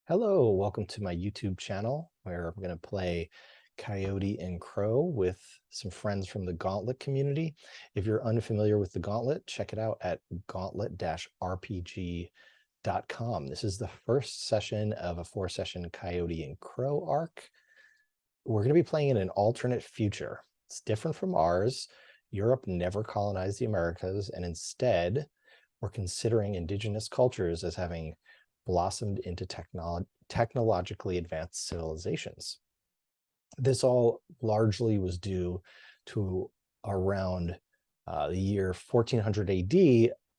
Hello, welcome to my YouTube channel where I'm going to play Coyote and Crow with some friends from the Gauntlet community. If you're unfamiliar with the Gauntlet, check it out at gauntlet-rpg.com. This is the first session of a 4-session Coyote and Crow arc. We're going to be playing in an alternate future. It's different from ours. Europe never colonized the Americas, and instead, we're considering indigenous cultures as having blossomed into technologically advanced civilizations. This all largely was due to around the year 1400 AD,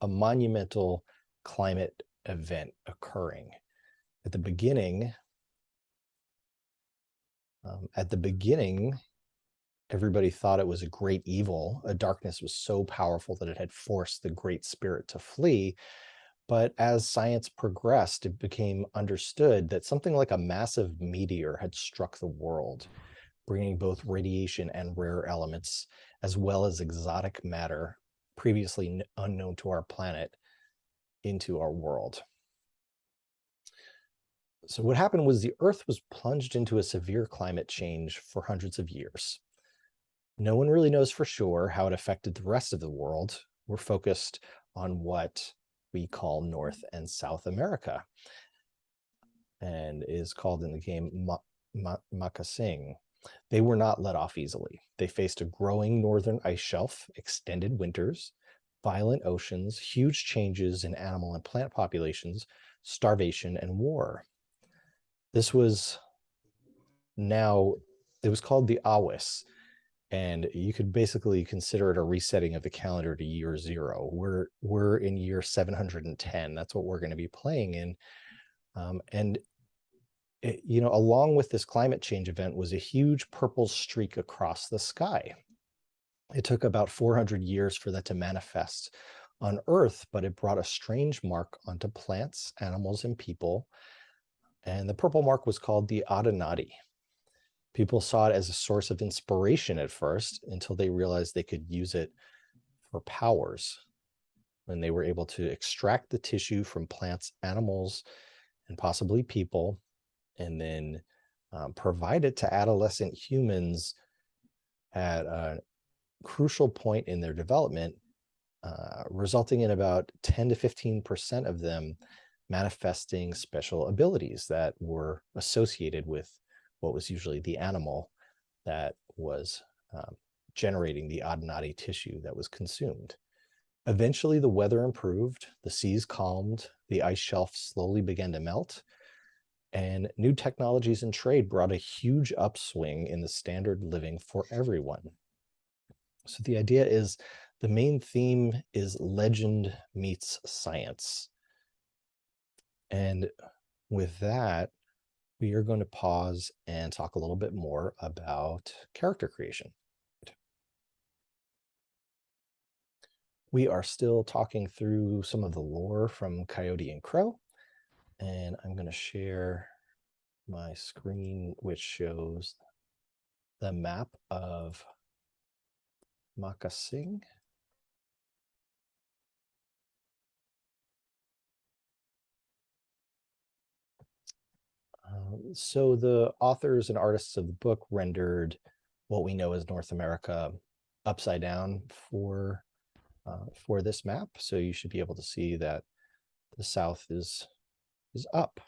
a monumental climate event occurring. At the beginning, everybody thought it was a great evil. A darkness was so powerful that it had forced the Great Spirit to flee. But as science progressed, it became understood that something like a massive meteor had struck the world, bringing both radiation and rare elements, as well as exotic matter previously unknown to our planet, into our world. So what happened was the Earth was plunged into a severe climate change for hundreds of years. No one really knows for sure how it affected the rest of the world. We're focused on what we call North and South America, and is called in the game Makasing. They were not let off easily. They faced a growing northern ice shelf, extended winters, violent oceans, huge changes in animal and plant populations, starvation, and war. It was called the Awis, and you could basically consider it a resetting of the calendar to year 0. We're in year 710. That's what we're going to be playing in. And along with this climate change event was a huge purple streak across the sky. It took about 400 years for that to manifest on Earth, but it brought a strange mark onto plants, animals, and people. And the purple mark was called the Adenadi. People saw it as a source of inspiration at first until they realized they could use it for powers. When they were able to extract the tissue from plants, animals, and possibly people, and then provide it to adolescent humans at a crucial point in their development, resulting in about 10 to 15% of them manifesting special abilities that were associated with what was usually the animal that was generating the Adenadi tissue that was consumed. Eventually, the weather improved, the seas calmed, the ice shelf slowly began to melt, and new technologies and trade brought a huge upswing in the standard living for everyone. So the idea is, the main theme is legend meets science. And with that, we are going to pause and talk a little bit more about character creation. We are still talking through some of the lore from Coyote and Crow, and I'm going to share my screen, which shows the map of Makasing. So the authors and artists of the book rendered what we know as North America upside down for this map. So you should be able to see that the South is up.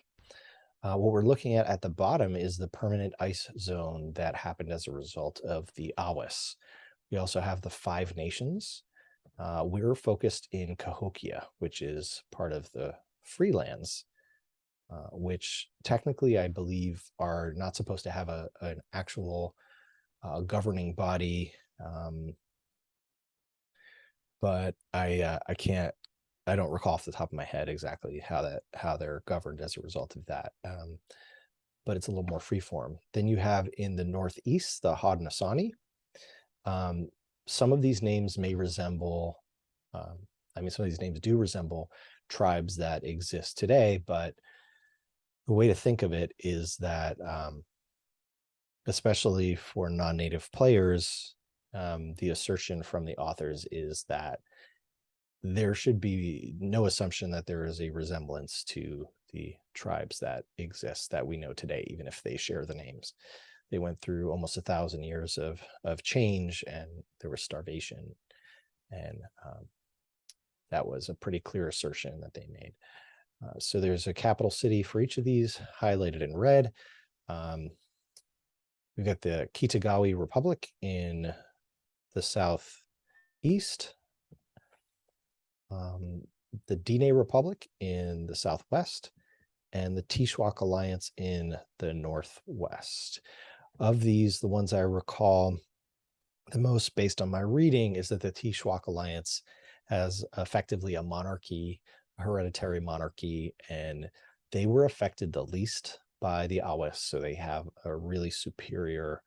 What we're looking at the bottom is the permanent ice zone that happened as a result of the Awis. We also have the 5 nations. We're focused in Cahokia, which is part of the Freelands, which technically I believe are not supposed to have an actual governing body, but I don't recall off the top of my head exactly how they're governed as a result of that. But it's a little more freeform. Then you have in the Northeast, the Haudenosaunee. Some of these names may resemble, some of these names do resemble tribes that exist today, but the way to think of it is that, especially for non-native players, the assertion from the authors is that there should be no assumption that there is a resemblance to the tribes that exist that we know today, even if they share the names. They went through almost 1,000 years of change, and there was starvation, and that was a pretty clear assertion that they made. So there's a capital city for each of these highlighted in red. We've got the Kitagawa Republic in the southeast, the Dine Republic in the southwest, and the Tishwak Alliance in the northwest. Of these, the ones I recall the most based on my reading is that the Tishwak Alliance has effectively a monarchy, a hereditary monarchy, and they were affected the least by the Awis, so they have a really superior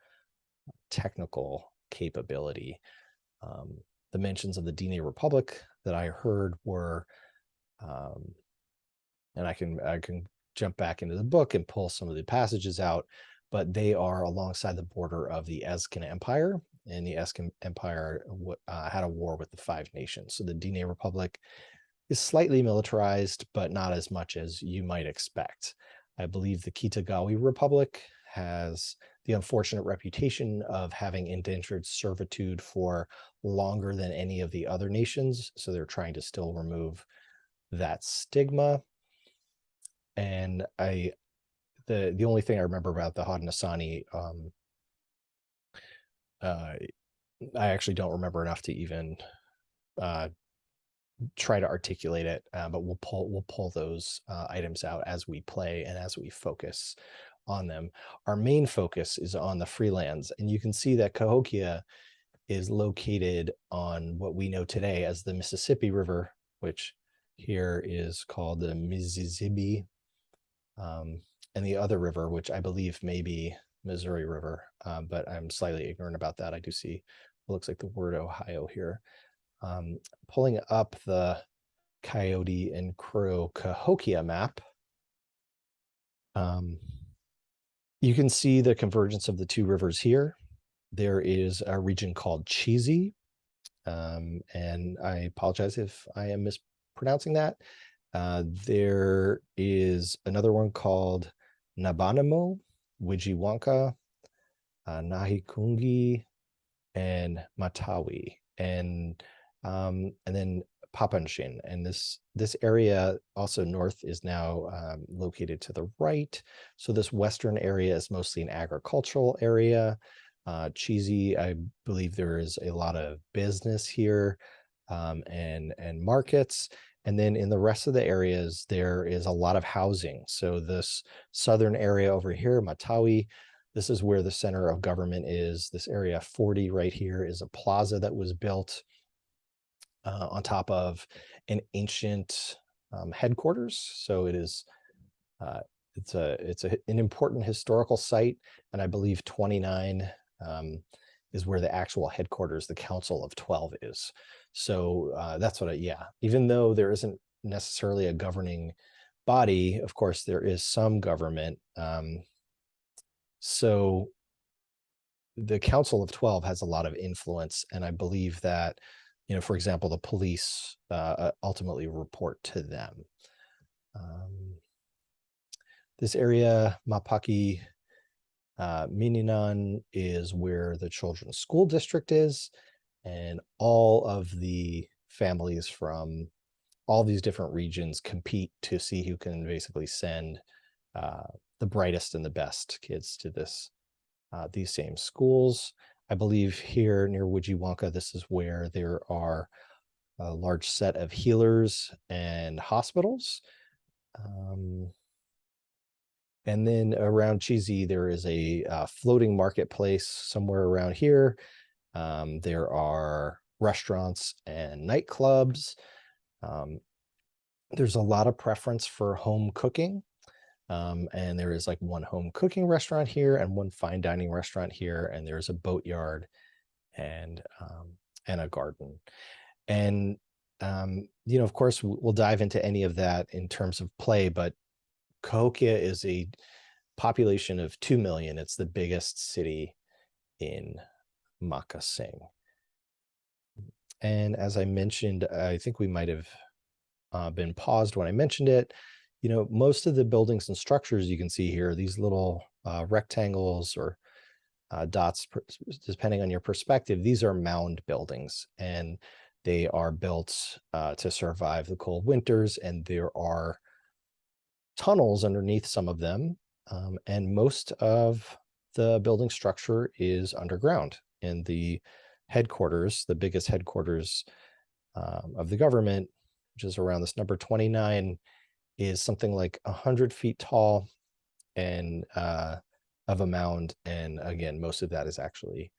technical capability. The mentions of the Dine Republic that I heard were, and I can jump back into the book and pull some of the passages out, but they are alongside the border of the Ezcan Empire, and the Ezcan Empire had a war with the Five Nations. So the Dine Republic is slightly militarized, but not as much as you might expect. I believe the Kitagawa Republic has the unfortunate reputation of having indentured servitude for longer than any of the other nations. So they're trying to still remove that stigma. And the only thing I remember about the Haudenosaunee, I actually don't remember enough to even try to articulate it, but we'll pull those items out as we play and as we focus on them. Our main focus is on the freelands, and you can see that Cahokia is located on what we know today as the Mississippi River, which here is called the Mississippi, and the other river, which I believe may be Missouri River, but I'm slightly ignorant about that. I do see what looks like the word Ohio here. Pulling up the Coyote and Crow Cahokia map, you can see the convergence of the two rivers here. There is a region called Cheesy, and I apologize if I am mispronouncing that. There is another one called Nabanamo, Wijiwanka, Nahikungi, and Matawi, and then Papanshin. And this area also north is now located to the right. So this western area is mostly an agricultural area. Cheesy, I believe there is a lot of business here, and markets. And then in the rest of the areas, there is a lot of housing. So this southern area over here, Matawi, this is where the center of government is. This area 40 right here is a plaza that was built on top of an ancient headquarters. So it is it's an important historical site, and I believe 29 is where the actual headquarters, the Council of 12, is. So that's what even though there isn't necessarily a governing body, of course, there is some government. So the Council of 12 has a lot of influence, and I believe that, for example, the police ultimately report to them. This area, Mapaki Mininan, is where the children's school district is, and all of the families from all these different regions compete to see who can basically send the brightest and the best kids to these same schools. I believe here near Wijiwanka, this is where there are a large set of healers and hospitals. And then around Cheesy, there is a floating marketplace somewhere around here. There are restaurants and nightclubs. There's a lot of preference for home cooking. And there is like one home cooking restaurant here and one fine dining restaurant here. And there's a boatyard and a garden. And, of course, we'll dive into any of that in terms of play, but Cahokia is a population of 2 million. It's the biggest city in Makasing. And as I mentioned, I think we might have been paused when I mentioned it. Most of the buildings and structures you can see here, these little rectangles or dots, depending on your perspective, these are mound buildings, and they are built to survive the cold winters, and there are tunnels underneath some of them, and most of the building structure is underground. And the headquarters, the biggest headquarters of the government, which is around this number 29, is something like 100 feet tall and of a mound. And again, most of that is actually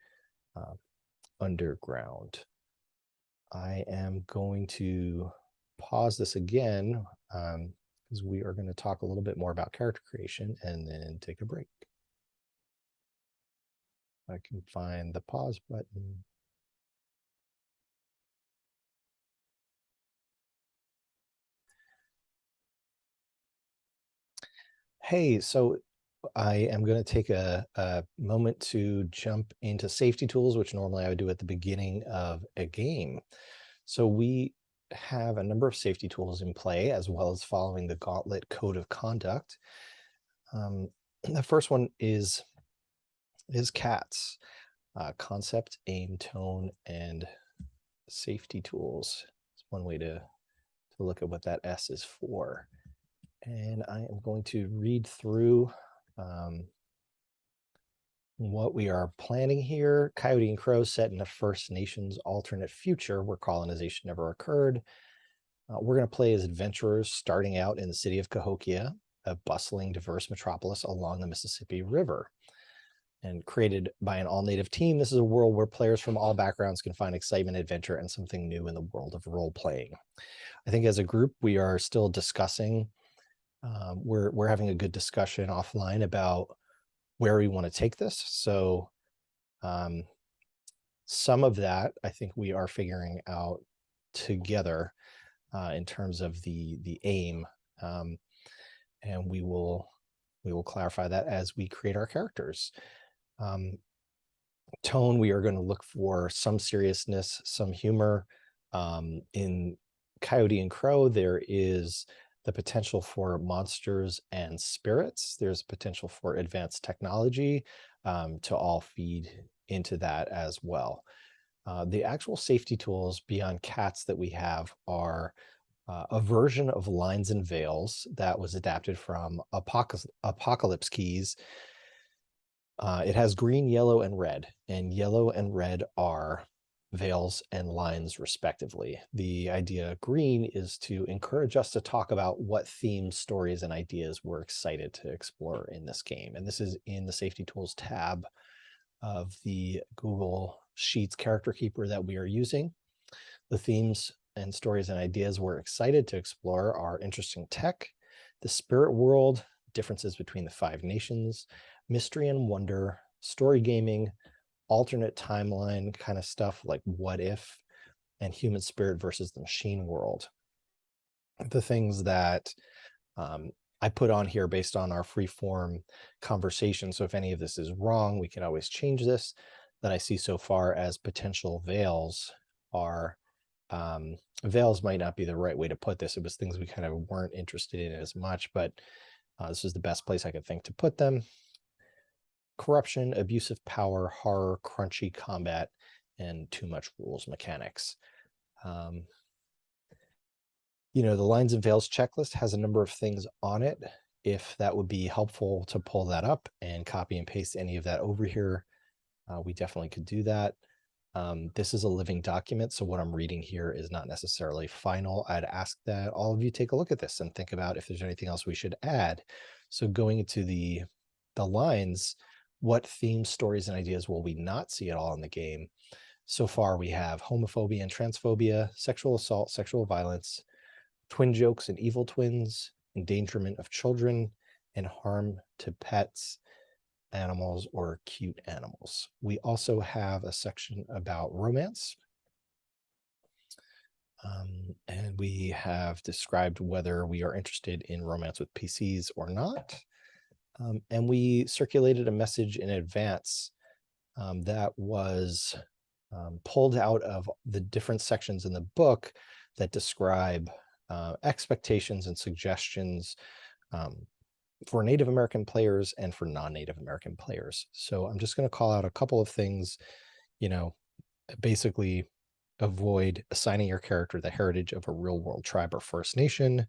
underground. I am going to pause this again because we are going to talk a little bit more about character creation and then take a break. I can find the pause button. Hey, so I am going to take a moment to jump into safety tools, which normally I would do at the beginning of a game. So we have a number of safety tools in play, as well as following the Gauntlet Code of Conduct. The first one is CATS, concept, aim, tone, and safety tools. It's one way to look at what that S is for. And I am going to read through what we are planning here. Coyote and Crow set in a First Nations alternate future where colonization never occurred. We're going to play as adventurers starting out in the city of Cahokia, a bustling, diverse metropolis along the Mississippi River. And created by an all-native team, this is a world where players from all backgrounds can find excitement, adventure, and something new in the world of role-playing. I think as a group, we are still discussing. We're having a good discussion offline about where we want to take this. So some of that, I think we are figuring out together in terms of the aim. And we will clarify that as we create our characters. Tone, we are going to look for some seriousness, some humor. In Coyote and Crow, there is the potential for monsters and spirits. There's potential for advanced technology to all feed into that as well. The actual safety tools beyond CATS that we have are a version of Lines and Veils that was adapted from Apocalypse Keys. It has green, yellow, and yellow and red are veils and lines respectively. The idea green is to encourage us to talk about what themes, stories, and ideas we're excited to explore in this game. And this is in the Safety Tools tab of the Google Sheets Character Keeper that we are using. The themes and stories and ideas we're excited to explore are interesting tech, the spirit world, differences between the 5 nations, mystery and wonder, story gaming, alternate timeline kind of stuff like what if, and human spirit versus the machine world. The things that I put on here based on our free-form conversation, so if any of this is wrong, we can always change this, that I see so far as potential veils are, veils might not be the right way to put this. It was things we kind of weren't interested in as much, but this is the best place I could think to put them. Corruption, abusive power, horror, crunchy combat, and too much rules mechanics. The Lines and Veils checklist has a number of things on it. If that would be helpful to pull that up and copy and paste any of that over here, we definitely could do that. This is a living document, so what I'm reading here is not necessarily final. I'd ask that all of you take a look at this and think about if there's anything else we should add. So going into the lines, what themes, stories, and ideas will we not see at all in the game? So far, we have homophobia and transphobia, sexual assault, sexual violence, twin jokes and evil twins, endangerment of children, and harm to pets, animals, or cute animals. We also have a section about romance. And we have described whether we are interested in romance with PCs or not. And we circulated a message in advance that was pulled out of the different sections in the book that describe expectations and suggestions for Native American players and for non-Native American players. So I'm just going to call out a couple of things, basically avoid assigning your character the heritage of a real world tribe or First Nation.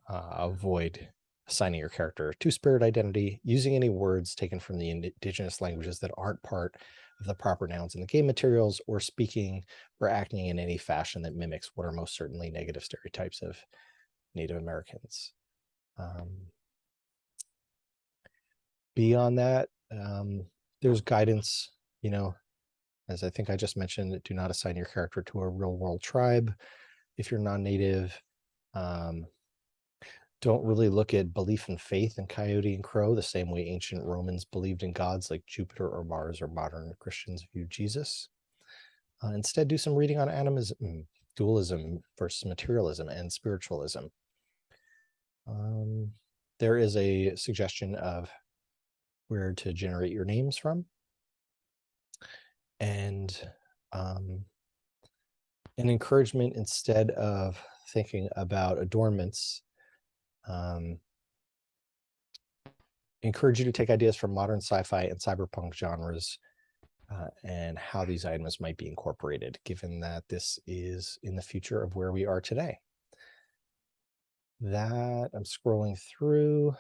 Avoid assigning your character a two-spirit identity, using any words taken from the indigenous languages that aren't part of the proper nouns in the game materials, or speaking or acting in any fashion that mimics what are most certainly negative stereotypes of Native Americans. Beyond that, there's guidance, as I think I just mentioned, do not assign your character to a real world tribe if you're non-Native. Don't really look at belief and faith in Coyote and Crow the same way ancient Romans believed in gods like Jupiter or Mars, or modern Christians view Jesus. Instead, do some reading on animism, dualism versus materialism, and spiritualism. There is a suggestion of where to generate your names from, and an encouragement, instead of thinking about adornments, encourage you to take ideas from modern sci-fi and cyberpunk genres and how these items might be incorporated, given that this is in the future of where we are today. That I'm scrolling through.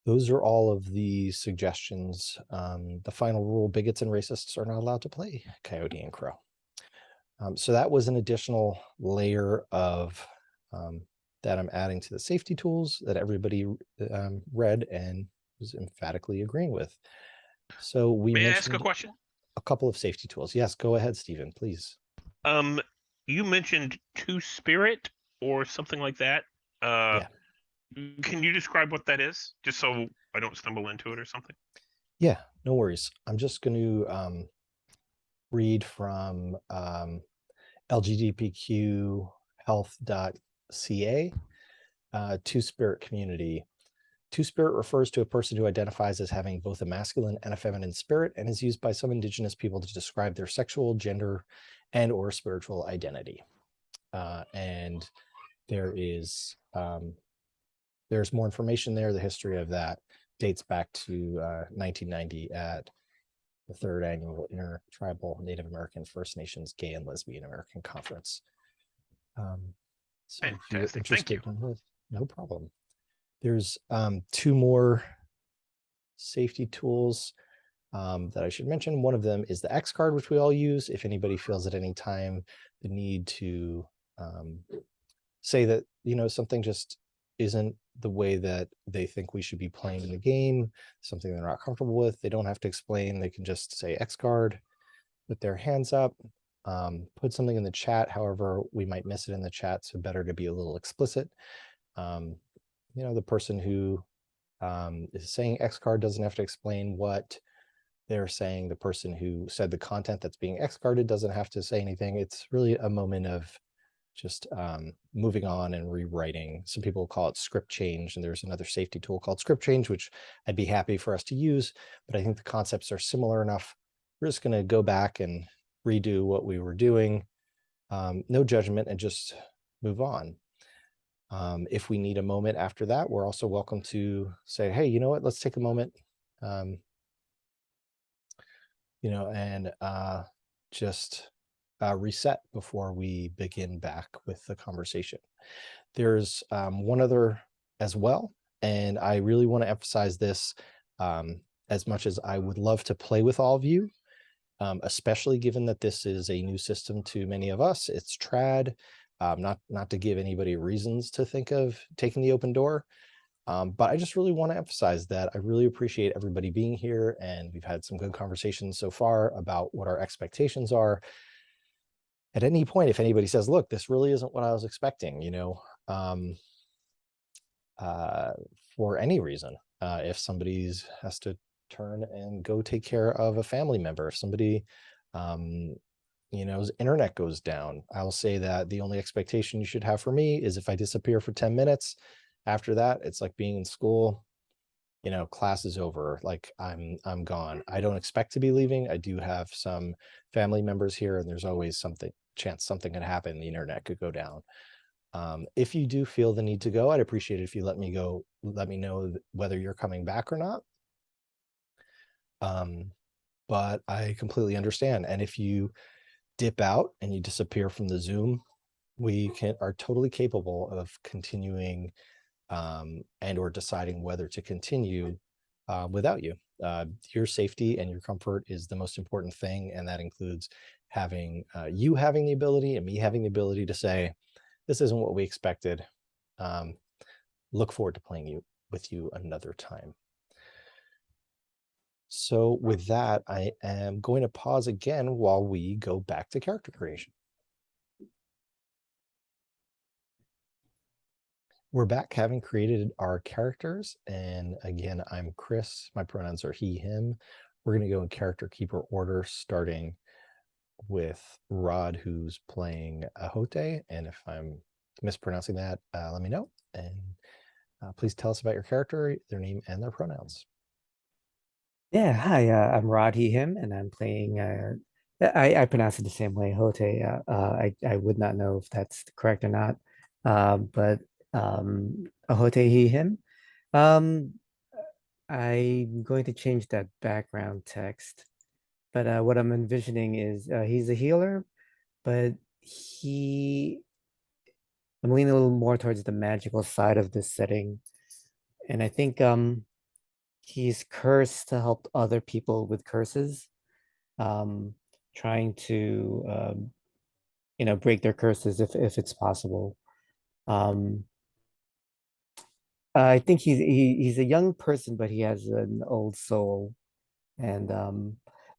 Those are all of the suggestions. The final rule: bigots and racists are not allowed to play Coyote and Crow. So that was an additional layer of that I'm adding to the safety tools that everybody read and was emphatically agreeing with. So we May I mentioned ask a question? a couple of safety tools. Yes, go ahead, Stephen, please. You mentioned two spirit or something like that. Yeah. Can you describe what that is, just so I don't stumble into it or something? Yeah, no worries. I'm just going to read from lgbtqhealth.ca, two-spirit community. Two-spirit refers to a person who identifies as having both a masculine and a feminine spirit, and is used by some indigenous people to describe their sexual, gender, and or spiritual identity. And there's more information there. The history of that dates back to 1990 at the third annual Intertribal Native American First Nations Gay and Lesbian American Conference. So if you're Fantastic. Thank interested you. in it, no problem. There's two more safety tools that I should mention. One of them is the X card, which we all use. If anybody feels at any time the need to say that, something just isn't the way that they think we should be playing in the game, something they're not comfortable with, they don't have to explain. They can just say X card with their hands up, put something in the chat. However, we might miss it in the chat, so better to be a little explicit. The person who is saying X card doesn't have to explain what they're saying. The person who said the content that's being X carded doesn't have to say anything. It's really a moment of just moving on and rewriting. Some people call it script change, and there's another safety tool called script change, which I'd be happy for us to use, but I think the concepts are similar enough. We're just going to go back and redo what we were doing. No judgment, and just move on. If we need a moment after that, we're also welcome to say, hey, you know what, let's take a moment, and just reset before we begin back with the conversation. There's one other as well, and I really want to emphasize this. As much as I would love to play with all of you, especially given that this is a new system to many of us, it's trad, not to give anybody reasons to think of taking the open door, but I just really want to emphasize that I really appreciate everybody being here, and we've had some good conversations so far about what our expectations are. At any point, if anybody says, look, this really isn't what I was expecting, for any reason, if somebody has to turn and go take care of a family member, if somebody, his internet goes down, I'll say that the only expectation you should have for me is if I disappear for 10 minutes, after that, it's like being in school, class is over, like I'm gone. I don't expect to be leaving. I do have some family members here, and there's always something chance something could happen, the internet could go down. If you do feel the need to go, I'd appreciate it if you let me know whether you're coming back or not. But I completely understand. And if you dip out and you disappear from the Zoom, we are totally capable of continuing and or deciding whether to continue without you. Your safety and your comfort is the most important thing, and that includes having you having the ability and me having the ability to say, this isn't what we expected. Look forward to playing with you another time. So with that, I am going to pause again while we go back to character creation. We're back having created our characters. And again, I'm Chris. My pronouns are he, him. We're going to go in character keeper order, starting with Rod, who's playing Ahote. And if I'm mispronouncing that, let me know. And please tell us about your character, their name, and their pronouns. Yeah, hi, I'm Rod, he, him, and I'm playing, I pronounce it the same way, Hote. I would not know if that's correct or not, but Hote, he, him. Um, I'm going to change that background text, but what I'm envisioning is he's a healer, but I'm leaning a little more towards the magical side of this setting, and I think he's cursed to help other people with curses, um, trying to break their curses if it's possible. Um, I think he's a young person, but he has an old soul, and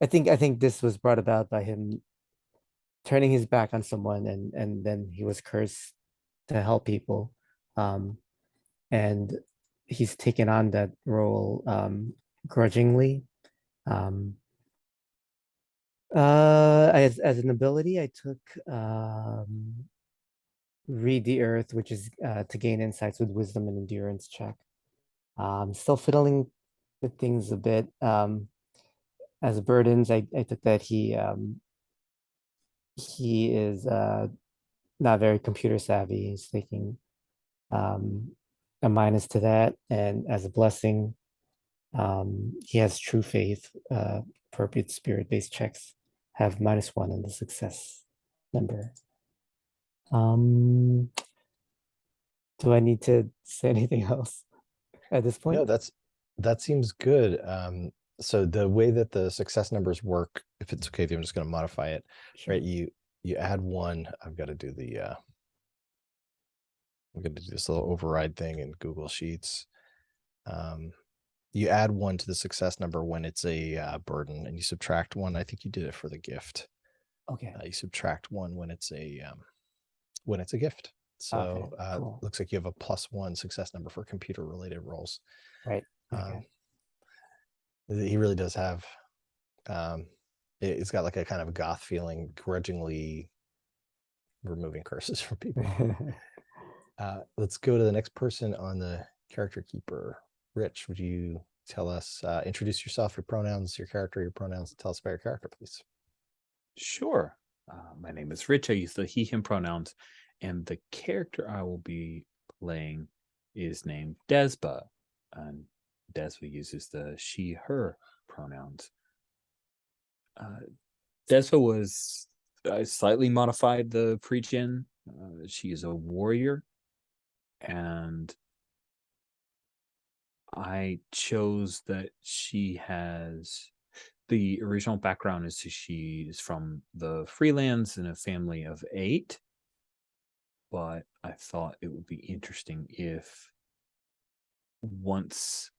I think this was brought about by him turning his back on someone, and then he was cursed to help people, um, and he's taken on that role grudgingly. Um, as an ability, I took read the earth, which is to gain insights with wisdom and endurance check. Still fiddling with things a bit. As burdens, I took that he is not very computer savvy. He's taking a minus to that, and as a blessing, he has true faith. Appropriate spirit-based checks have -1 in the success number. Um, do I need to say anything else at this No, point? that seems good. So the way that the success numbers work, if it's okay with you, I'm just going to modify it. Sure. Right, you add one. I've got to do the I'm going to do this little override thing in Google Sheets. You add one to the success number when it's a burden, and you subtract one. I think you did it for the gift. Okay. You subtract one when it's a gift. Okay. So Cool. looks like you have a +1 success number for computer related roles. Right. Okay. He really does have it's got like a kind of goth feeling, grudgingly removing curses from people. Let's go to the next person on the character keeper. Rich, would you tell us, introduce yourself, your pronouns, your character, your pronouns, tell us about your character, please. Sure. My name is Rich. I use the he, him pronouns, and the character I will be playing is named Desba, and Desba uses the she, her pronouns. Desba was slightly modified the pregen. She is a warrior, and I chose that she has the original background is she is from the Freelands in a family of 8, but I thought it would be interesting if once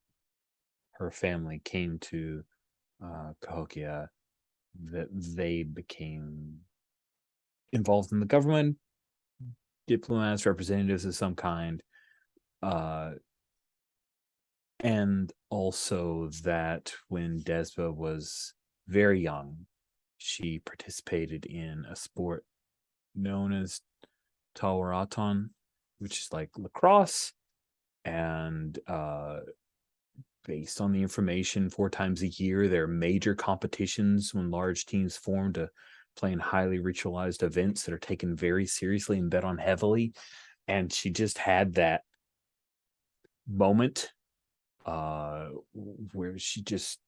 her family came to Cahokia, that they became involved in the government, diplomats, representatives of some kind, and also that when Desba was very young, she participated in a sport known as Tawaraton, which is like lacrosse. And based on the information, 4 times a year, there are major competitions when large teams form to playing highly ritualized events that are taken very seriously and bet on heavily. And she just had that moment where she just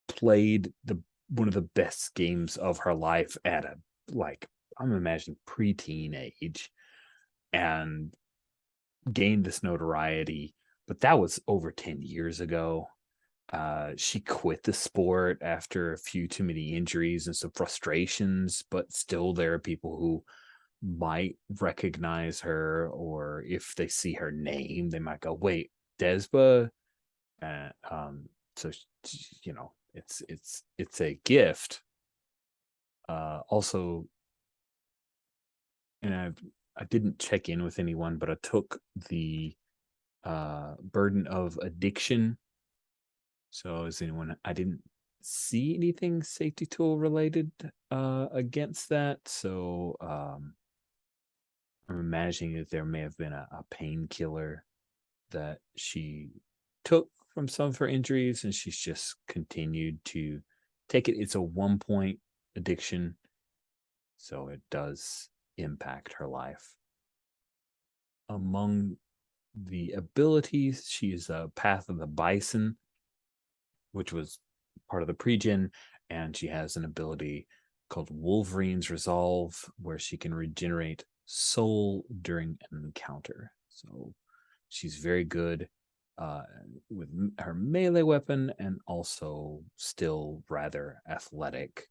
played one of the best games of her life at a, like, I'm imagining preteen age, and gained this notoriety. But that was over 10 years ago. She quit the sport after a few too many injuries and some frustrations, but still there are people who might recognize her, or if they see her name, they might go, "Wait, Desba." Uh, um, so you know, it's a gift. Also, and I didn't check in with anyone, but I took the burden of addiction. So is anyone? I didn't see anything safety tool related against that. So I'm imagining that there may have been a painkiller that she took from some of her injuries, and she's just continued to take it. It's a 1 point addiction, so it does impact her life. Among the abilities, she is a Path of the Bison, which was part of the pregen, and she has an ability called Wolverine's Resolve, where she can regenerate soul during an encounter. So she's very good with her melee weapon, and also still rather athletic.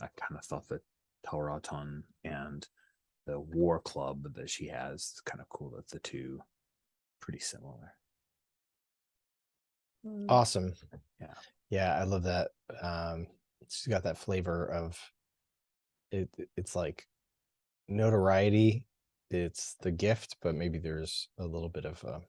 I kind of thought that Tauraton and the war club that she has is kind of cool that the two pretty similar. Awesome. Yeah. Yeah, I love that. She's got that flavor of it. It's like notoriety. It's the gift, but maybe there's a little bit of a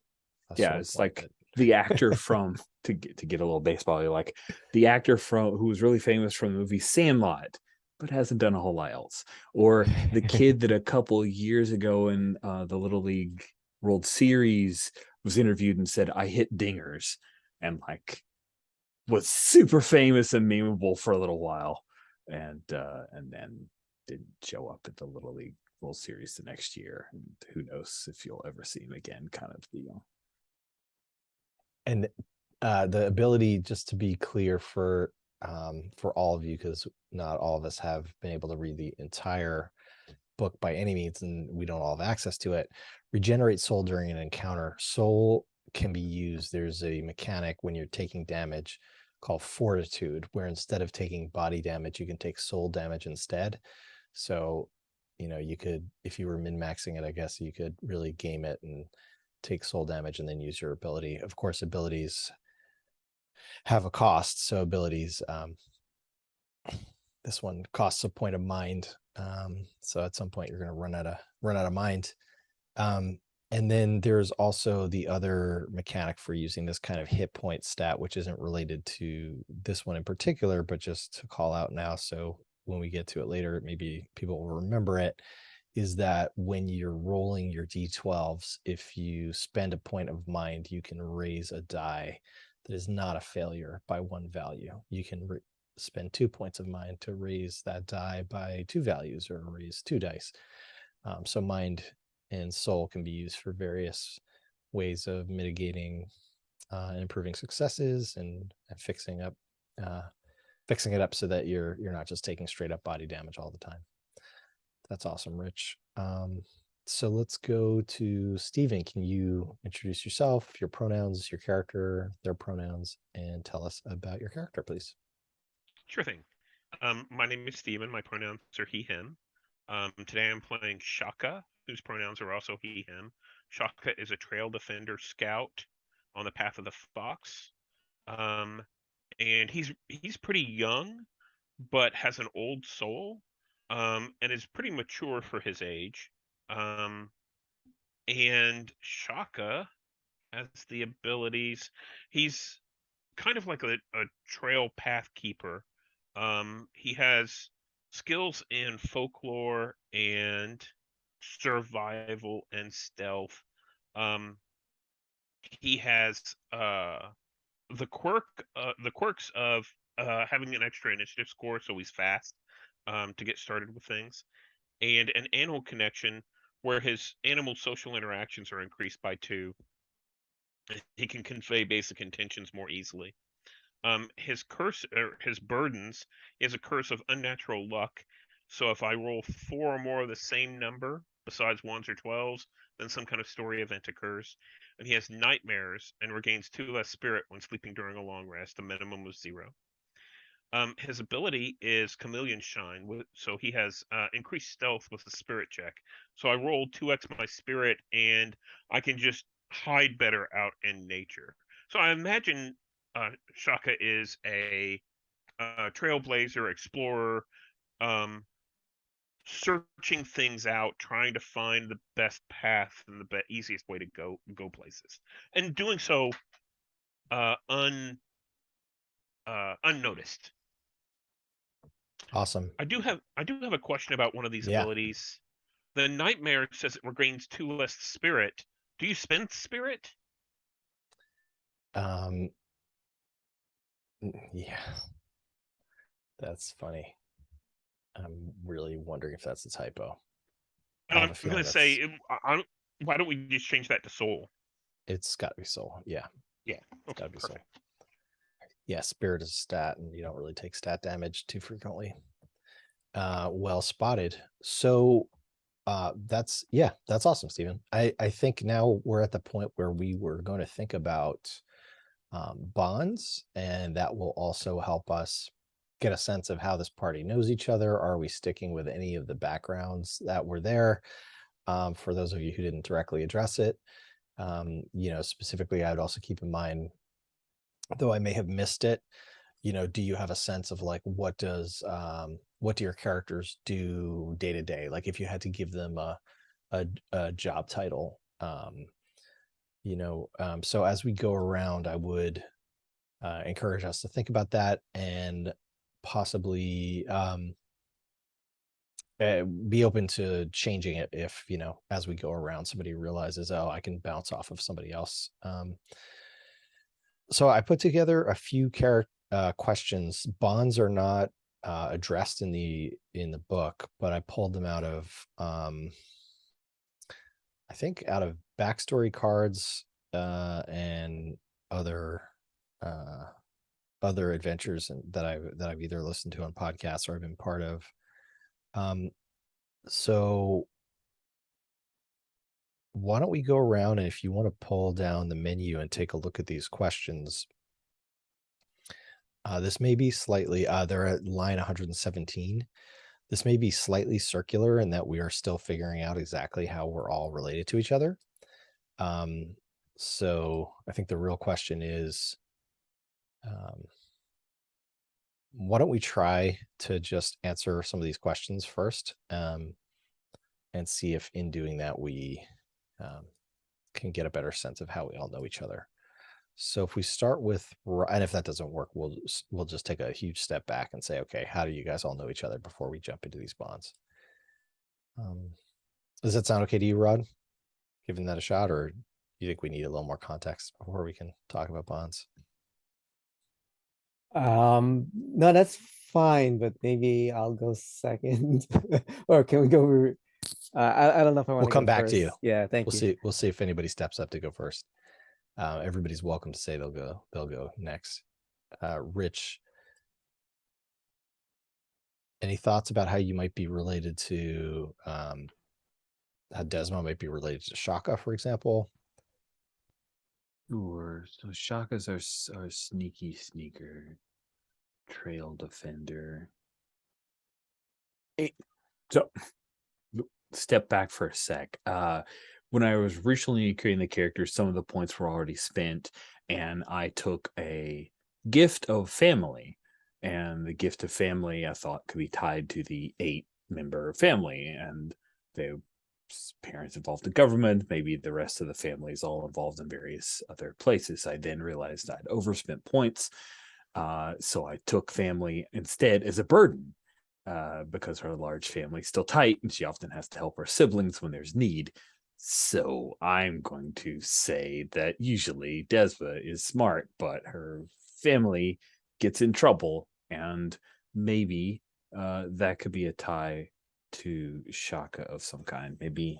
Yeah, sore it's point like the actor from to get a little baseball, you're like the actor from who was really famous from the movie Sandlot, but hasn't done a whole lot else. Or the kid that a couple years ago in the Little League World Series was interviewed and said, "I hit dingers," and like was super famous and memeable for a little while, and then didn't show up at the Little League World Series the next year. And who knows if you'll ever see him again, kind of deal. And the ability, just to be clear for all of you, because not all of us have been able to read the entire book by any means, and we don't all have access to it. Regenerate soul during an encounter. Soul can be used. There's a mechanic when you're taking damage called fortitude, where instead of taking body damage, you can take soul damage instead. So, you know, you could, if you were min-maxing it, I guess you could really game it and take soul damage and then use your ability. Of course, abilities have a cost. So abilities, this one costs a point of mind. So at some point you're going to run out of mind. And then there's also the other mechanic for using this kind of hit point stat, which isn't related to this one in particular, but just to call out now. So when we get to it later, maybe people will remember it, is that when you're rolling your D12s, if you spend a point of mind, you can raise a die that is not a failure by one value. You can spend 2 points of mind to raise that die by 2 values, or raise 2 dice. So mind and soul can be used for various ways of mitigating and improving successes, and fixing it up so that you're not just taking straight up body damage all the time. That's awesome, Rich. So let's go to Steven. Can you introduce yourself, your pronouns, your character, their pronouns, and tell us about your character, please? Sure thing. My name is Steven. My pronouns are he, him. Today I'm playing Shaka, whose pronouns are also he, him. Shaka is a trail defender scout on the Path of the Fox. And he's pretty young, but has an old soul, and is pretty mature for his age. And Shaka has the abilities. He's kind of like a trail path keeper. He has skills in folklore and survival and stealth. He has the quirks of having an extra initiative score, so he's fast, to get started with things, and an animal connection where his animal social interactions are increased by 2. He can convey basic intentions more easily. His curse or his burdens is a curse of unnatural luck. So if I roll 4 or more of the same number besides 1s or 12s, then some kind of story event occurs. And he has nightmares and regains 2 less spirit when sleeping during a long rest, a minimum of 0. His ability is Chameleon Shine, so he has increased stealth with a spirit check. So I roll 2x my spirit, and I can just hide better out in nature. So I imagine Shaka is a trailblazer, explorer, searching things out, trying to find the best path and the easiest way to go places, and doing so unnoticed. Awesome. I do have a question about one of these Yeah. abilities. The nightmare says it regains 2 less spirit. Do you spend spirit? Yeah, that's funny. I'm really wondering if that's a typo. I have I'm a feeling gonna say, why don't we just change that to soul? it's got to be soul. Yeah, Yeah. it's got to be Perfect. soul. Yeah, spirit is a stat, and you don't really take stat damage too frequently. Well spotted. So that's awesome, Stephen. I think now we're at the point where we were going to think about bonds, and that will also help us get a sense of how this party knows each other. Are we sticking with any of the backgrounds that were there? For those of you who didn't directly address it, specifically, I would also keep in mind, though I may have missed it, do you have a sense of like what do your characters do day to day? Like if you had to give them a job title, so as we go around, I would encourage us to think about that, and possibly be open to changing it if, as we go around, somebody realizes, oh, I can bounce off of somebody else. So I put together a few questions. Bonds are not addressed in the book, but I pulled them out of I think out of backstory cards and other adventures that I've either listened to on podcasts or I've been part of. So why don't we go around, and if you want to pull down the menu and take a look at these questions, this may be slightly, they're at line 117. This may be slightly circular in that we are still figuring out exactly how we're all related to each other. So I think the real question is, why don't we try to just answer some of these questions first, and see if in doing that we can get a better sense of how we all know each other. So if we start with, and if that doesn't work, we'll just take a huge step back and say, okay, how do you guys all know each other before we jump into these bonds? Does that sound okay to you, Rod? Giving that a shot, or do you think we need a little more context before we can talk about bonds? No, that's fine, but maybe I'll go second. Or can we go? I don't know if I want We'll to come go back first. to you. Yeah, thank you. We'll see if anybody steps up to go first. Everybody's welcome to say they'll go next. Rich, any thoughts about how you might be related to, how Desmond might be related to Shaka, for example? Sure. So Shaka's our sneaky sneaker, trail defender. So step back for a sec. When I was originally creating the characters, some of the points were already spent, and I took a gift of family. And the gift of family I thought could be tied to the 8-member family, and their parents involved in government. Maybe the rest of the family is all involved in various other places. I then realized I'd overspent points, so I took family instead as a burden. Because her large family is still tight and she often has to help her siblings when there's need. So I'm going to say that usually Desva is smart, but her family gets in trouble, and maybe that could be a tie to Shaka of some kind. Maybe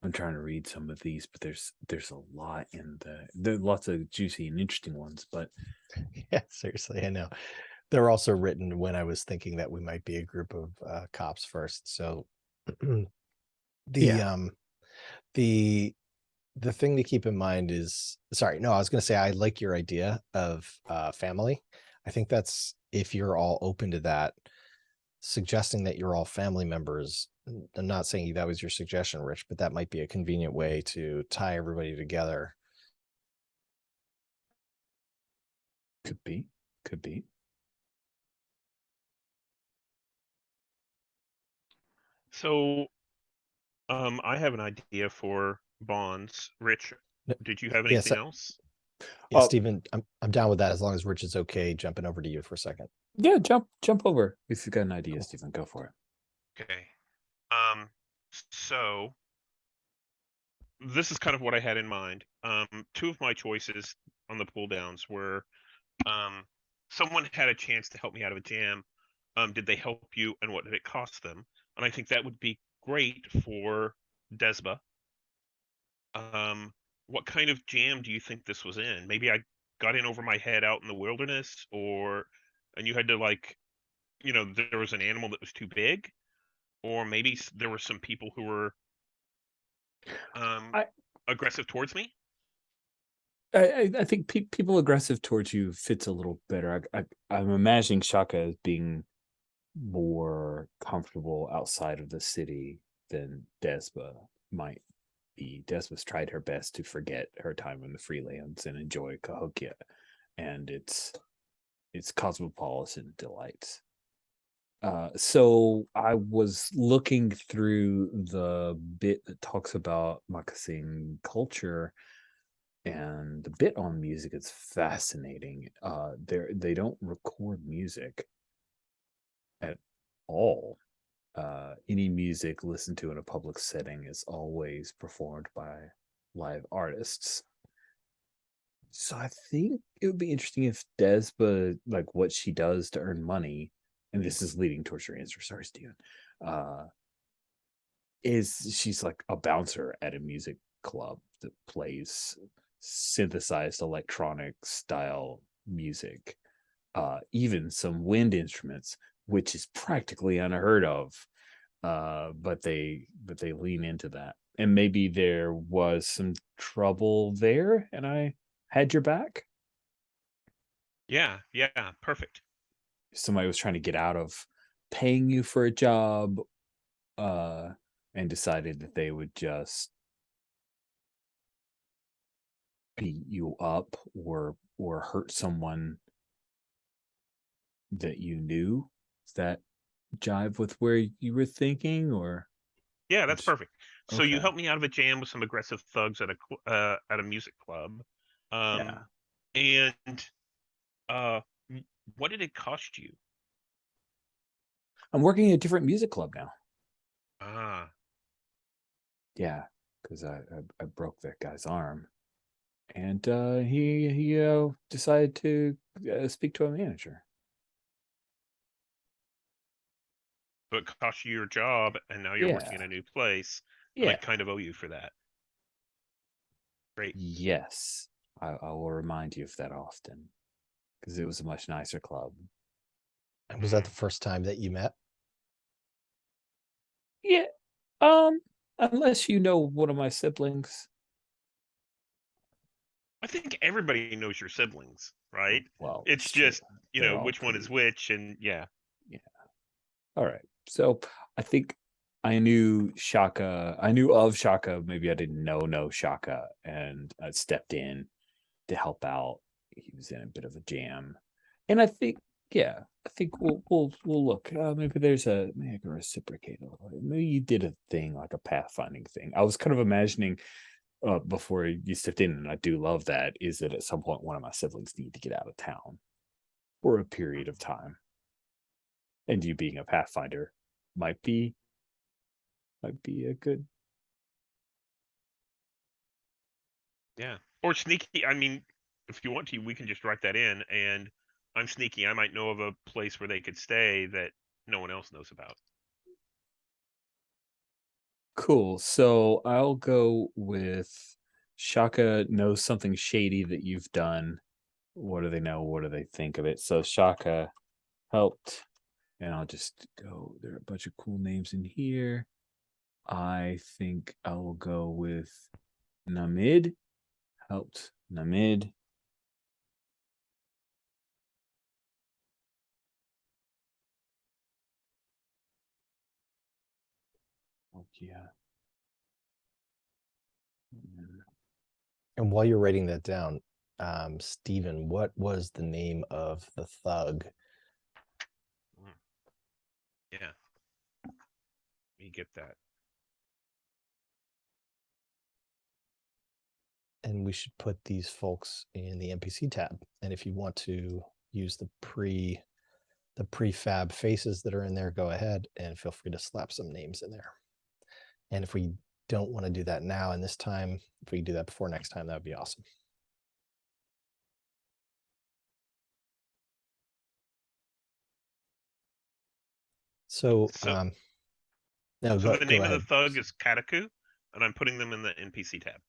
I'm trying to read some of these, but there's a lot in there are lots of juicy and interesting ones, but Yeah, seriously, I know. They're also written when I was thinking that we might be a group of cops first. So the Yeah. the the thing to keep in mind is, sorry, no, I was going to say I like your idea of family. I think that's, if you're all open to that, suggesting that you're all family members. I'm not saying that was your suggestion, Rich, but that might be a convenient way to tie everybody together. Could be. Could be. So, I have an idea for bonds. Rich, did you have Yes, anything else? yeah, Oh, Stephen, I'm down with that as long as Rich is okay jumping over to you for a second. yeah, jump over. If you've got an idea, Cool. Stephen, go for it. Okay. So this is kind of what I had in mind. Two of my choices on the pull downs were, um, someone had a chance to help me out of a jam. Did they help you, and what did it cost them? And I think that would be great for Desba. Um, what kind of jam do you think this was in? Maybe I got in over my head out in the wilderness, and you had to, like, there was an animal that was too big, or maybe there were some people who were um I aggressive towards me. I think people aggressive towards you fits a little better. I'm imagining Shaka as being more comfortable outside of the city than Despa might be. Despa's tried her best to forget her time in the Freelands and enjoy Cahokia and its cosmopolitan delights. So I was looking through the bit that talks about Makassing culture, and the bit on music is fascinating. They don't record music at all. Any music listened to in a public setting is always performed by live artists. So I think it would be interesting if Despa, like what she does to earn money, and this is leading towards your answer, sorry, Steven, uh, is she's like a bouncer at a music club that plays synthesized electronic style music, even some wind instruments, which is practically unheard of. But they lean into that, and maybe there was some trouble there, and I had your back. Yeah, perfect. Somebody was trying to get out of paying you for a job, uh, and decided that they would just beat you up or hurt someone that you knew. Does that jive with where you were thinking, or Yeah, that's perfect. So you okay? helped me out of a jam with some aggressive thugs at a music club. Yeah, Um, and uh, what did it cost you? I'm working at a different music club now. Ah, Yeah, because I broke that guy's arm, and he decided to speak to a manager. so it cost you your job, and now you're working Yeah, in a new place, and I yeah, kind of owe you for that. Great. yes. I will remind you of that often because it was a much nicer club. And was that the first time that you met? Yeah, unless you know one of my siblings. I think everybody knows your siblings, right? Well, It's it's true. just, They're all which one is pretty. which, and yeah. Yeah. All right. So I think I knew Shaka. I knew of Shaka. Maybe I didn't know Shaka, and I stepped in to help out. He was in a bit of a jam, and I think, yeah, I think we'll look. Maybe maybe I can reciprocate a little. Maybe you did a thing like a pathfinding thing. I was kind of imagining before you stepped in, and I do love that. Is that at some point one of my siblings need to get out of town for a period of time, and you being a pathfinder might be a good. Yeah. Or sneaky. I mean, if you want to, we can just write that in. And I'm sneaky. I might know of a place where they could stay that no one else knows about. Cool. So I'll go with Shaka knows something shady that you've done. What do they know? What do they think of it? So Shaka helped, and I'll just go. There are a bunch of cool names in here. I think I will go with Namid. Helped Namid. Oh, yeah. And while you're writing that down, Stephen, what was the name of the thug? Yeah. You get that. And we should put these folks in the NPC tab. And if you want to use the prefab faces that are in there, go ahead and feel free to slap some names in there. And if we don't want to do that now and this time, if we do that before next time, that would be awesome. So, no, So go, the go name of ahead. the thug is Kataku, and I'm putting them in the NPC tab.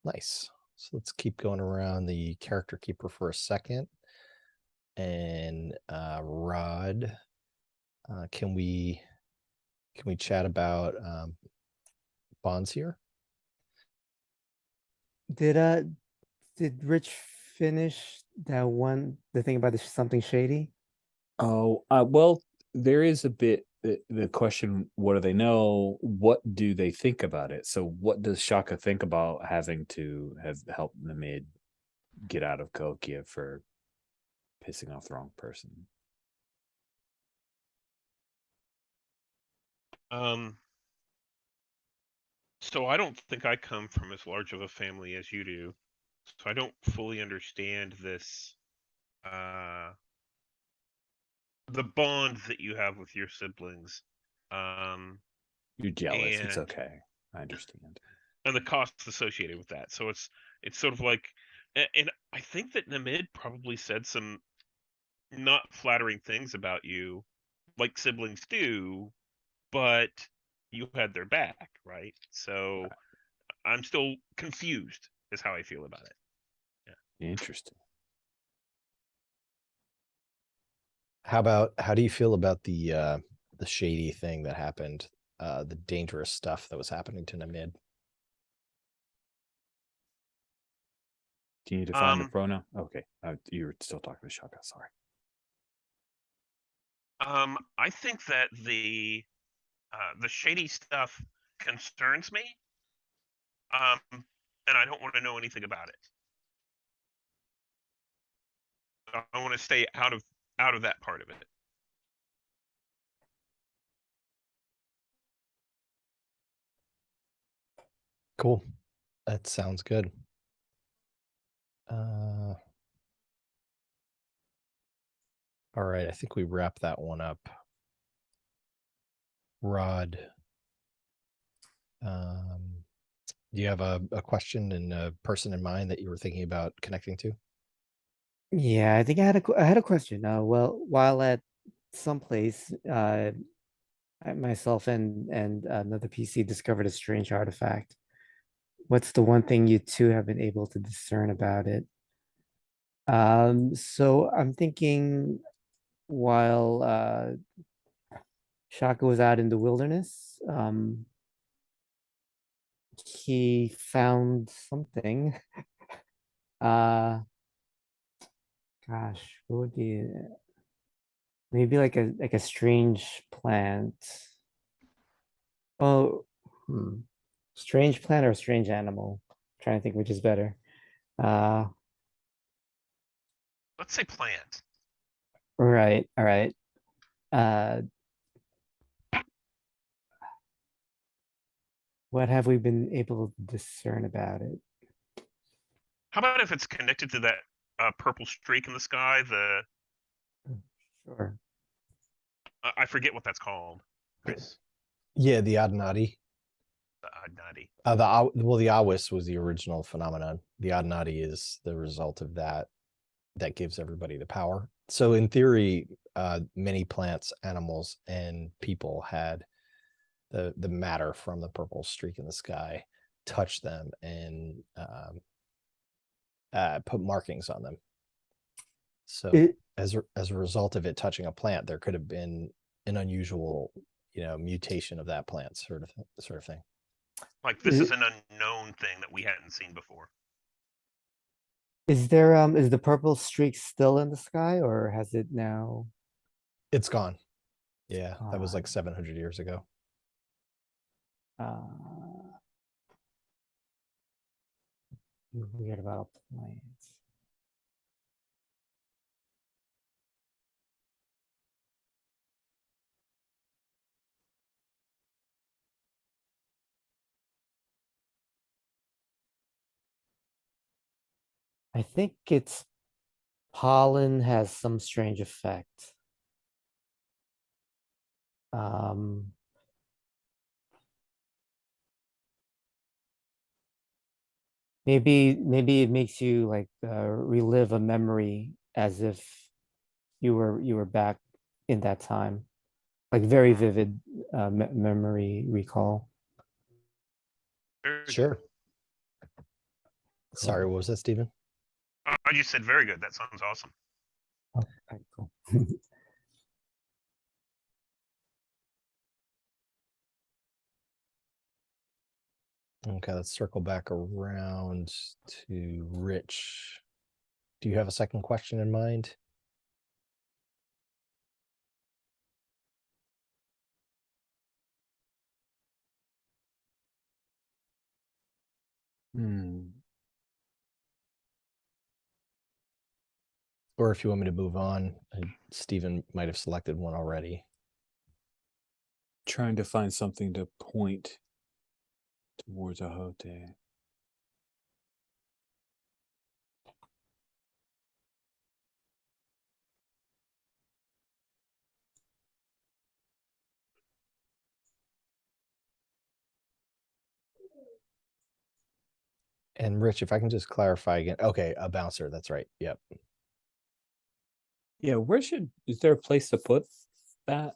Nice. So let's keep going around the character keeper for a second. And Rod, can we chat about bonds here? Did Rich finish the thing about something shady? Oh, well, there is a bit the question, what do they know? What do they think about it? So what does Shaka think about having to have helped Namid get out of Kokia for pissing off the wrong person? So I don't think I come from as large of a family as you do. So I don't fully understand this the bond that you have with your siblings. You're jealous. It's and okay. I understand. and the costs associated with that. So it's sort of like, and I think that Namid probably said some not flattering things about you, like siblings do, but you had their back, right? So I'm still confused, is how I feel about it. Yeah. Interesting. How do you feel about the shady thing that happened, the dangerous stuff that was happening to Namid? Can you define the pronoun? Okay. You were still talking to Shaka. Sorry. I think that the shady stuff concerns me, and I don't want to know anything about it. I want to stay out of that part of it. Cool. That sounds good. All right, I think we wrap that one up. Rod, do you have a question and a person in mind that you were thinking about connecting to? Yeah, I think I had a question. Well, while at some place, myself and another PC discovered a strange artifact. What's the one thing you two have been able to discern about it? So I'm thinking while Shaka was out in the wilderness, he found something. Gosh, what would be maybe like a strange plant? Oh, strange plant or strange animal? I'm trying to think which is better. Let's say plant. Right, all right. What have we been able to discern about it? How about if it's connected to that purple streak in the sky? Sure. I forget what that's called, Chris. Yeah, the Adenati. The Adnati. The Awis was the original phenomenon. The Adenati is the result of that. That gives everybody the power. So in theory, many plants, animals, and people had the matter from the purple streak in the sky touch them and put markings on them. So It, as a result of it touching a plant, there could have been an unusual, mutation of that plant, sort of thing. Like this is an unknown thing that we hadn't seen before. is there is the purple streak still in the sky, or has it now It's gone. Yeah, that was like gone? 700 years ago. Weird about plants. I think it's pollen has some strange effect. Um, maybe it makes you like relive a memory as if you were back in that time, like very vivid memory recall. Very Sure. good. Sorry, what was that, Stephen? I just said very good. That sounds awesome. Okay, cool. Okay, let's circle back around to Rich. Do you have a second question in mind? Or if you want me to move on, Stephen might have selected one already. Trying to find something to point towards Ahote. And Rich, if I can just clarify again. Okay, a bouncer. That's right. Yep. Yeah, is there a place to put that?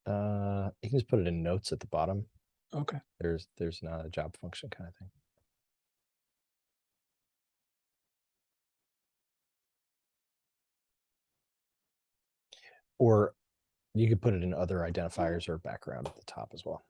You can just put it in notes at the bottom. Okay. There's not a job function kind of thing. Or you could put it in other identifiers or background at the top as well.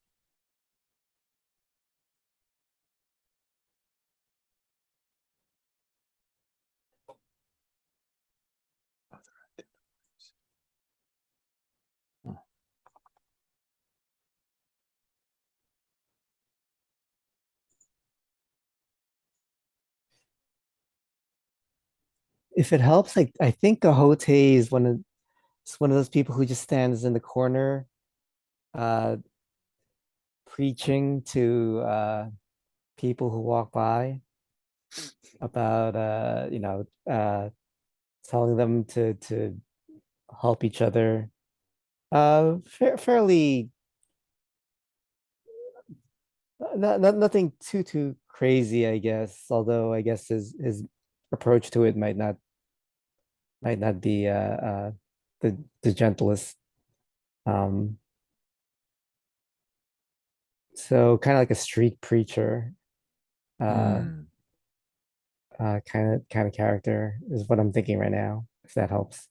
If it helps, like I think Ahote is one of those people who just stands in the corner, uh, preaching to people who walk by about telling them to help each other. Fairly nothing too crazy, I guess. Although I guess his approach to it might not be the gentlest. Um, so kind of like a street preacher, uh, kind of character is what I'm thinking right now. If that helps.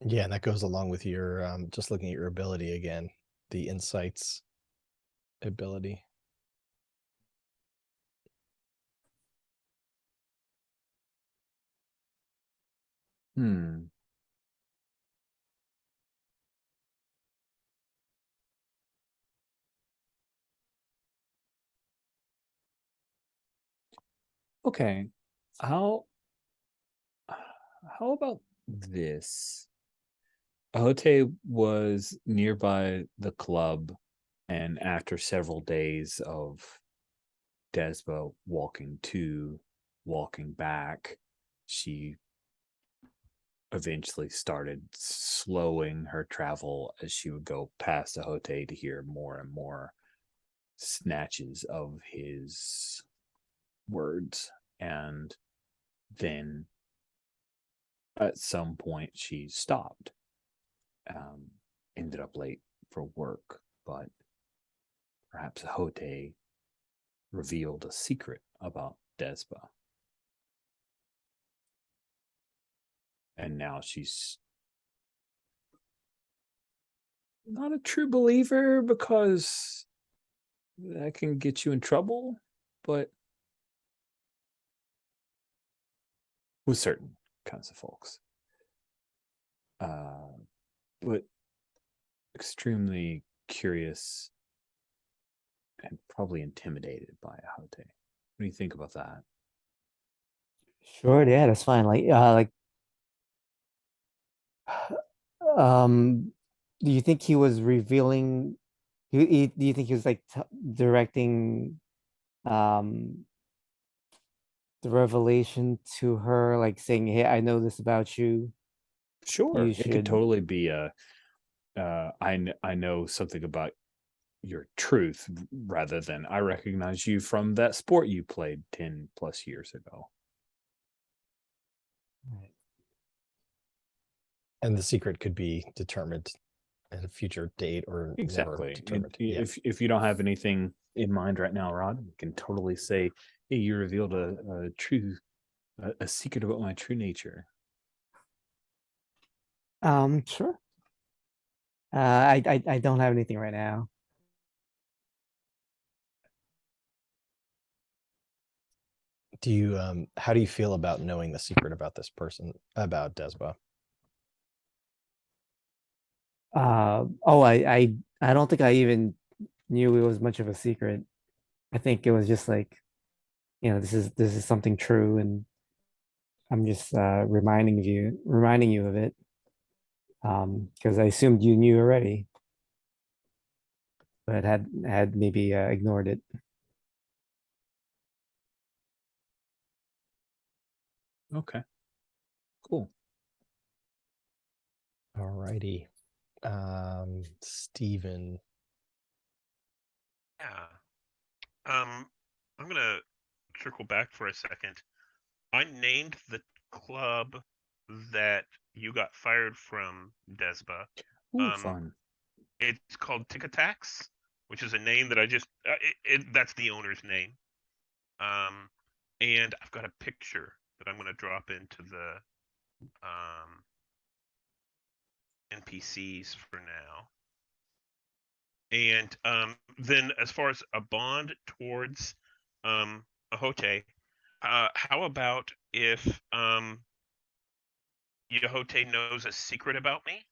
Yeah, and that goes along with your just looking at your ability again, the insights ability. Okay. How about this? Ahote was nearby the club, and after several days of Desba walking back, she eventually started slowing her travel as she would go past Ahote to hear more and more snatches of his words, and then at some point she stopped. Ended up late for work, but perhaps Hote revealed a secret about Desba. And now she's not a true believer because that can get you in trouble, but with certain kinds of folks. But extremely curious and probably intimidated by Hote. What do you think about that? Sure, yeah, that's fine. Um, do you think he was revealing? Do you think he was like directing um the revelation to her, like saying, "Hey, I know this about you. Sure, You it could should." totally be a I know something about your truth rather than I recognize you from that sport you played 10 plus years ago. And the secret could be determined at a future date or never Exactly. determined. Yeah. If you don't have anything in mind right now, Rod, you can totally say, "Hey, you revealed a truth, a secret about my true nature." Sure. I don't have anything right now. Do you how do you feel about knowing the secret about this person, about Desba? Oh, I don't think I even knew it was much of a secret. I think it was just like, this is something true, and I'm just reminding you of it. Because I assumed you knew already, but had maybe ignored it. Okay, cool. All righty. Steven. Yeah. I'm gonna circle back for a second. I named the club that you got fired from, Desba. Ooh, Um, fun. it's called Tic Tacs, which is a name that I just that's the owner's name. And I've got a picture that I'm gonna drop into the NPCs for now. And then as far as a bond towards Ahote, how about if Yehote knows a secret about me?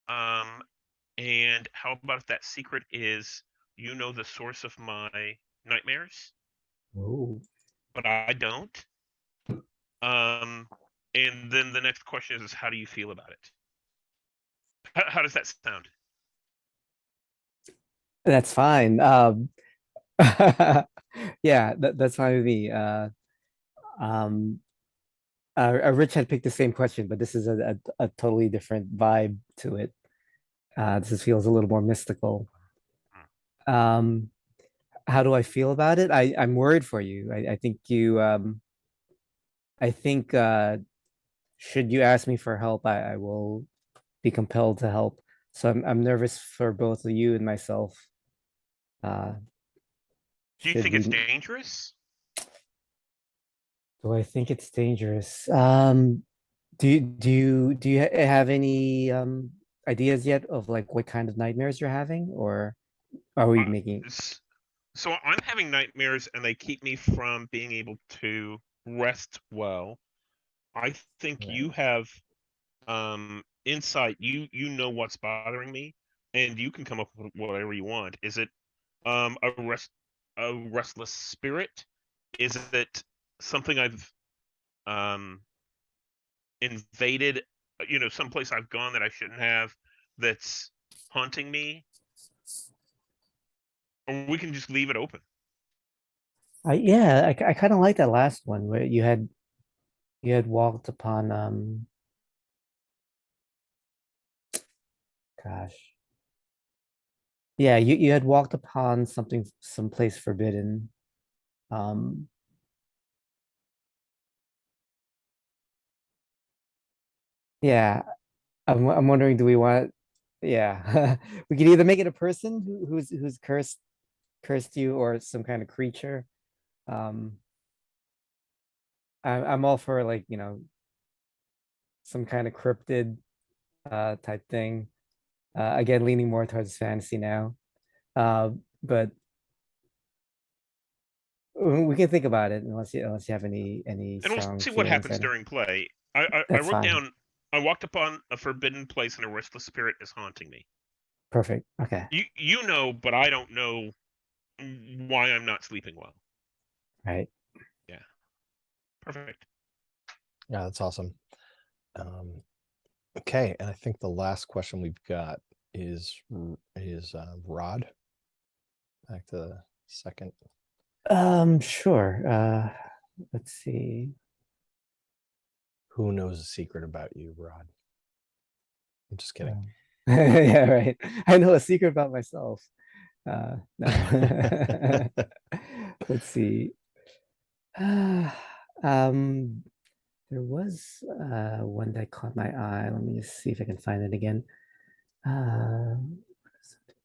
And how about if that secret is you know the source of my nightmares, Oh, but I don't? And then the next question is how do you feel about it? How does that sound? that's fine. Yeah, that's fine with me. Um, Rich had picked the same question, but this is a totally different vibe to it. Feels a little more mystical. Um, how do I feel about it? I'm worried for you. I think I think should you ask me for help, I will be compelled to help. So I'm nervous for both of you and myself. Uh, Do you should think it's we? dangerous? Do I think it's dangerous? Do you have any ideas yet of like what kind of nightmares you're having, or are we Uh, making? so I'm having nightmares and they keep me from being able to rest well. I think Right. you have insight. You know what's bothering me and you can come up with whatever you want. Is it um a rest a restless spirit? Is it something I've um invaded, someplace I've gone that I shouldn't have that's haunting me? Or we can just leave it open. I kind of like that last one where you had walked upon gosh Yeah, you had walked upon something, someplace forbidden. Um, yeah, I'm wondering, do we want? Yeah, we could either make it a person who's cursed you, or some kind of creature. Um, I'm all for, like, some kind of cryptid type thing. Again, leaning more towards fantasy now. Uh, but we can think about it, unless you have any And we'll strong see what feelings happens on it. during play. I That's wrote fine. down, I walked upon a forbidden place and a restless spirit is haunting me. Perfect. Okay. You know, but I don't know why I'm not sleeping well. Right. Yeah. Perfect. Yeah, that's awesome. Okay, and I think the last question we've got is Rod. Back to the second. Sure. Let's see. Who knows a secret about you, Rod? I'm just kidding. Yeah, right. I know a secret about myself. No. Let's see. Um, there was one that caught my eye. Let me just see if I can find it again. What is it?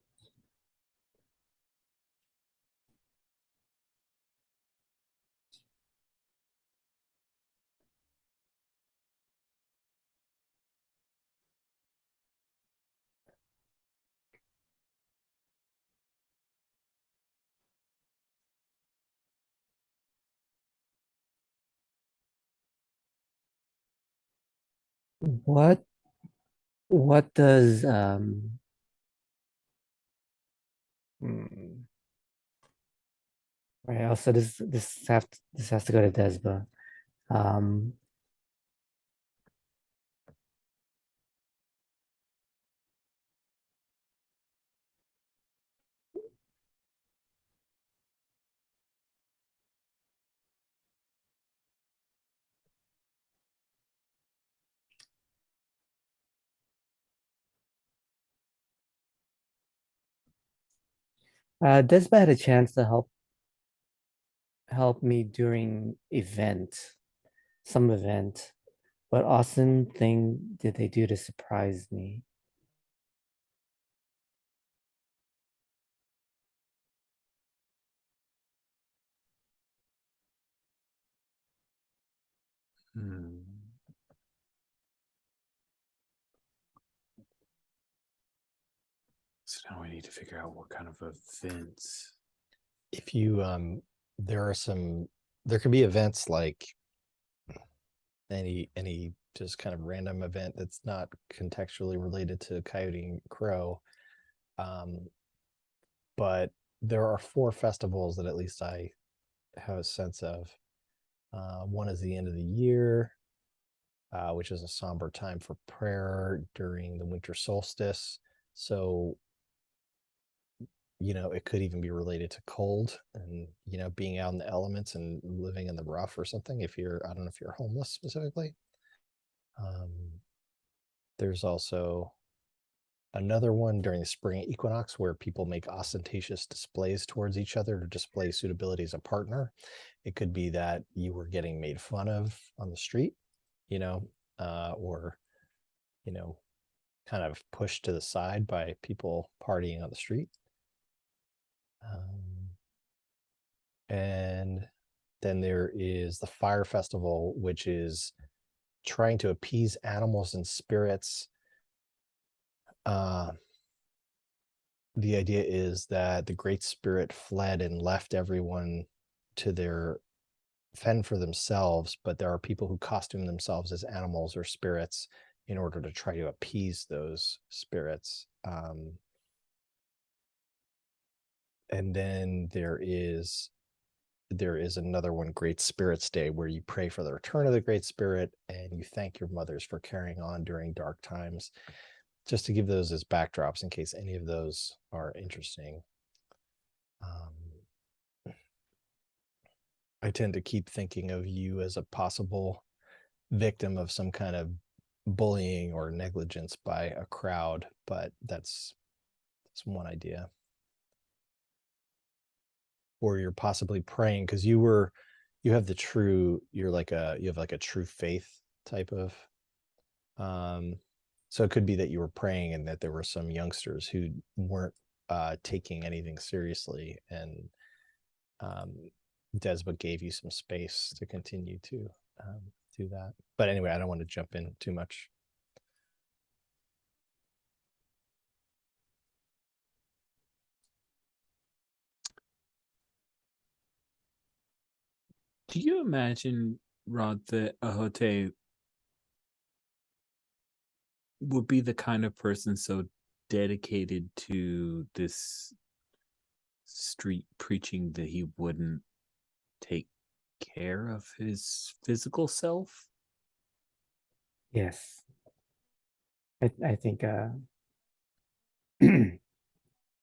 What what does hmm, right, also this has to go to Desba. Um Desba had a chance to help me during some event. What awesome thing did they do to surprise me? Hmm. So now we need to figure out what kind of events. If you there could be events like any just kind of random event that's not contextually related to Coyote and Crow. But there are 4 festivals that at least I have a sense of. One is the end of the year, which is a somber time for prayer during the winter solstice. So, it could even be related to cold and, being out in the elements and living in the rough or something. I don't know if you're homeless specifically. There's also another one during the spring equinox where people make ostentatious displays towards each other to display suitability as a partner. It could be that you were getting made fun of on the street, or, you know, kind of pushed to the side by people partying on the street. And then there is the fire festival, which is trying to appease animals and spirits. The idea is that the Great Spirit fled and left everyone to their fend for themselves, but there are people who costume themselves as animals or spirits in order to try to appease those spirits. And then there is another one, Great Spirits Day, where you pray for the return of the Great Spirit and you thank your mothers for carrying on during dark times. Just to give those as backdrops in case any of those are interesting. I tend to keep thinking of you as a possible victim of some kind of bullying or negligence by a crowd, but that's one idea. or you're possibly praying because you have the true, you have like a true faith type of, so it could be that you were praying and that there were some youngsters who weren't taking anything seriously, and Desba gave you some space to continue to do that. But anyway, I don't want to jump in too much. Do you imagine, Rod, that Ahote would be the kind of person so dedicated to this street preaching that he wouldn't take care of his physical self? Yes. I think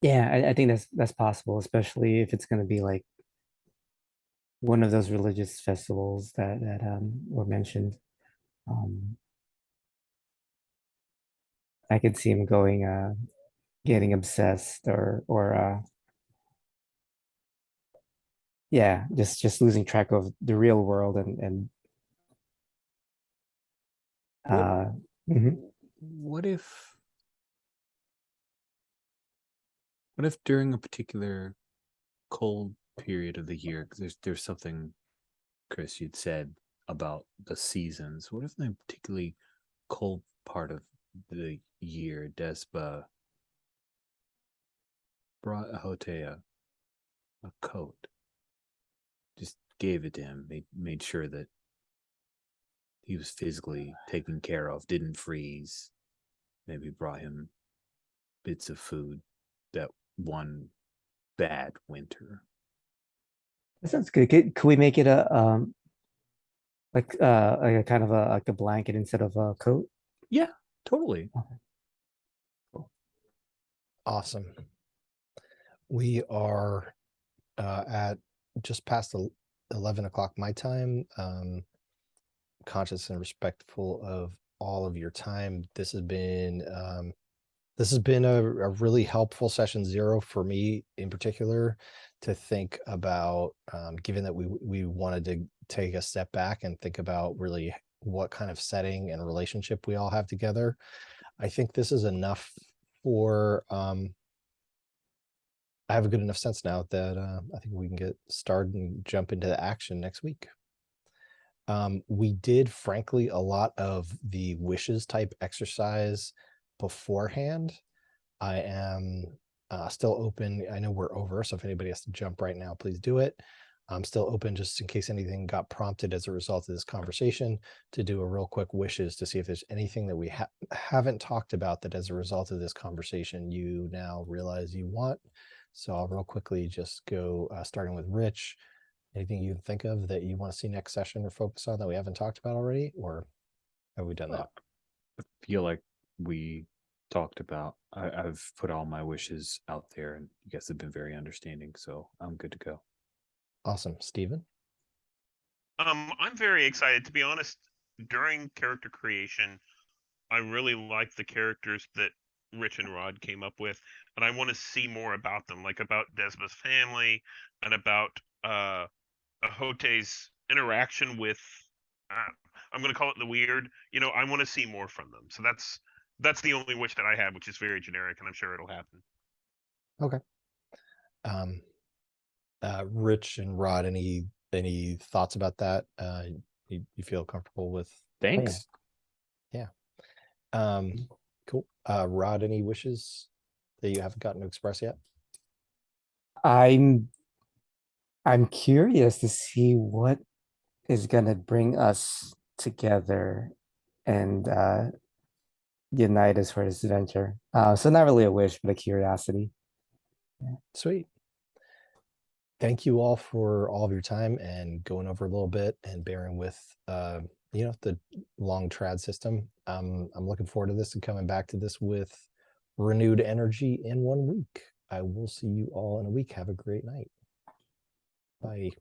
yeah, I think that's possible, especially if it's gonna be like one of those religious festivals that were mentioned. Um I could see him going getting obsessed or yeah, just losing track of the real world and What uh mhm. what if what if during a particular cold period of the year, 'cause there's something, Chris, you'd said about the seasons. What if in a particularly cold part of the year, Despa brought Ahotea a coat, just gave it to him, made sure that he was physically taken care of, didn't freeze, maybe brought him bits of food that one bad winter. That sounds good. Could we make it a like a kind of a like a blanket instead of a coat? Yeah, totally. Okay, cool. Awesome. We are at just past 11 o'clock my time. Conscious and respectful of all of your time. This has been a really helpful session 0 for me in particular, to think about, given that we wanted to take a step back and think about really what kind of setting and relationship we all have together. I think this is enough for, I have a good enough sense now that I think we can get started and jump into the action next week. We did, frankly, a lot of the wishes type exercise beforehand. I am still open. I know we're over, so if anybody has to jump right now, please do it. I'm still open just in case anything got prompted as a result of this conversation, to do a real quick wishes to see if there's anything that we haven't talked about that as a result of this conversation you now realize you want. So I'll real quickly just go starting with Rich. Anything you can think of that you want to see next session or focus on that we haven't talked about already, or have we done that? I feel like we talked about, I've put all my wishes out there, and you guys have been very understanding, so I'm good to go. Awesome. Steven? I'm very excited, to be honest. During character creation, I really like the characters that Rich and Rod came up with, and I want to see more about them, like about Desma's family and about Ahote's interaction with. Uh, I'm going to call it the weird. I want to see more from them. So that's the only wish that I have, which is very generic, and I'm sure it'll happen. Okay. Rich and Rod, any thoughts about that? You feel comfortable with? Thanks. Yeah. Cool. Rod, any wishes that you haven't gotten to express yet? I'm curious to see what is gonna bring us together and unite us for this adventure. So not really a wish, but a curiosity. Sweet. Thank you all for all of your time and going over a little bit and bearing with the long trad system. I'm looking forward to this and coming back to this with renewed energy in 1 week. I will see you all in a week. Have a great night. Bye.